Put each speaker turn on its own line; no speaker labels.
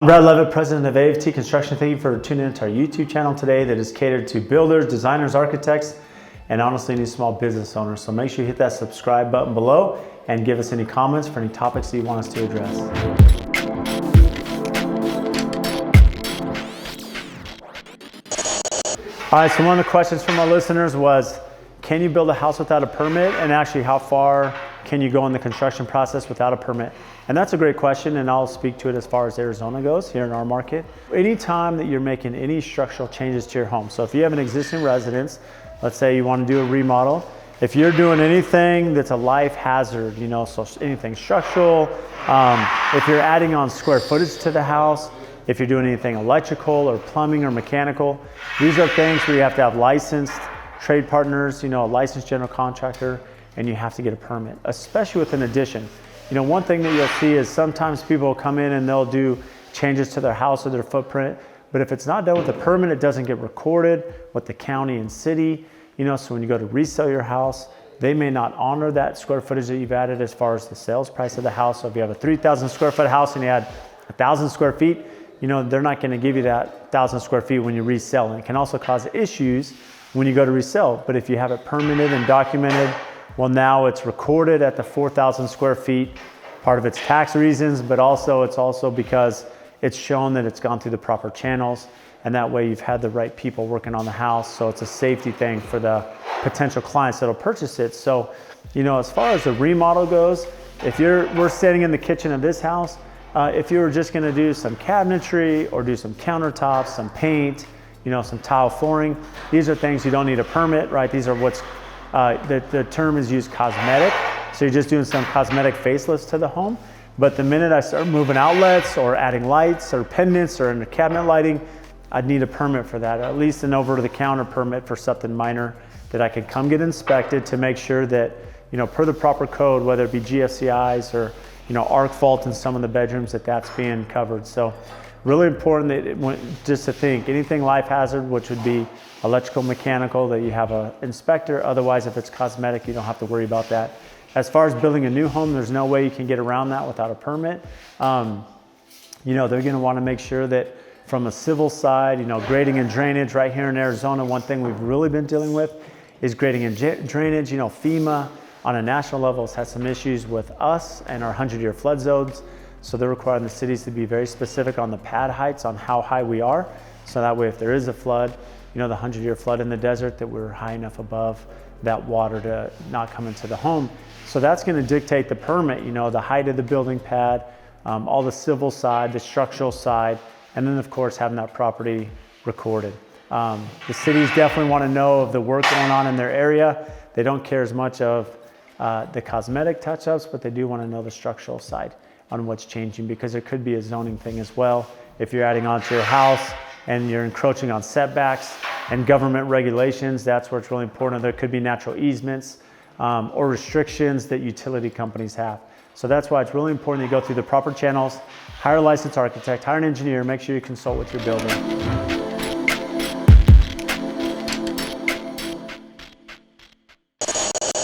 I'm Brad Leavitt, president of AFT Construction. Thank you for tuning into our YouTube channel today that is catered to builders, designers, architects, and honestly any small business owners. So make sure you hit that subscribe button below and give us any comments for any topics that you want us to address. All right, so one of the questions from our listeners was, can you build a house without a permit? And actually, how far can you go in the construction process without a permit? And that's a great question, and I'll speak to it as far as Arizona goes here in our market. Anytime that you're making any structural changes to your home, so if you have an existing residence, let's say you want to do a remodel, if you're doing anything that's a life hazard, so anything structural, if you're adding on square footage to the house, if you're doing anything electrical or plumbing or mechanical, these are things where you have to have licensed trade partners, a licensed general contractor, and you have to get a permit, especially with an addition. One thing that you'll see is sometimes people will come in and they'll do changes to their house or their footprint, but if it's not done with a permit, it doesn't get recorded with the county and city. So when you go to resell your house, they may not honor that square footage that you've added as far as the sales price of the house. So if you have a 3,000 square foot house and you add 1,000 square feet, they're not going to give you that 1,000 square feet when you resell. And it can also cause issues when you go to resell. But if you have it permitted and documented, well, now it's recorded at the 4,000 square feet. Part of it's tax reasons, but it's also because it's shown that it's gone through the proper channels, and that way you've had the right people working on the house. So it's a safety thing for the potential clients that'll purchase it. So, as far as the remodel goes, if we're sitting in the kitchen of this house, if you were just going to do some cabinetry or do some countertops, some paint, some tile flooring, these are things you don't need a permit, right? These are what's the term is used cosmetic. So you're just doing some cosmetic facelifts to the home. But the minute I start moving outlets or adding lights or pendants or in the cabinet lighting, I'd need a permit for that, or at least an over-the-counter permit for something minor that I could come get inspected to make sure that, per the proper code, whether it be GFCIs or, arc fault in some of the bedrooms, that's being covered. So really important that just to think anything life hazard, which would be electrical, mechanical, that you have an inspector. Otherwise, if it's cosmetic, you don't have to worry about that. As far as building a new home, there's no way you can get around that without a permit. They're going to want to make sure that from a civil side, grading and drainage. Right here in Arizona, one thing we've really been dealing with is grading and drainage. FEMA on a national level has had some issues with us and our 100-year flood zones. So they're requiring the cities to be very specific on the pad heights, on how high we are. So that way, if there is a flood, the 100-year flood in the desert, that we're high enough above that water to not come into the home. So that's going to dictate the permit, the height of the building pad, all the civil side, the structural side, and then of course having that property recorded. The cities definitely want to know of the work going on in their area. They don't care as much of the cosmetic touch-ups, but they do want to know the structural side on what's changing, because it could be a zoning thing as well. If you're adding on to your house and you're encroaching on setbacks and government regulations, that's where it's really important. There could be natural easements or restrictions that utility companies have. So that's why it's really important you go through the proper channels, hire a licensed architect, hire an engineer, make sure you consult with your builder.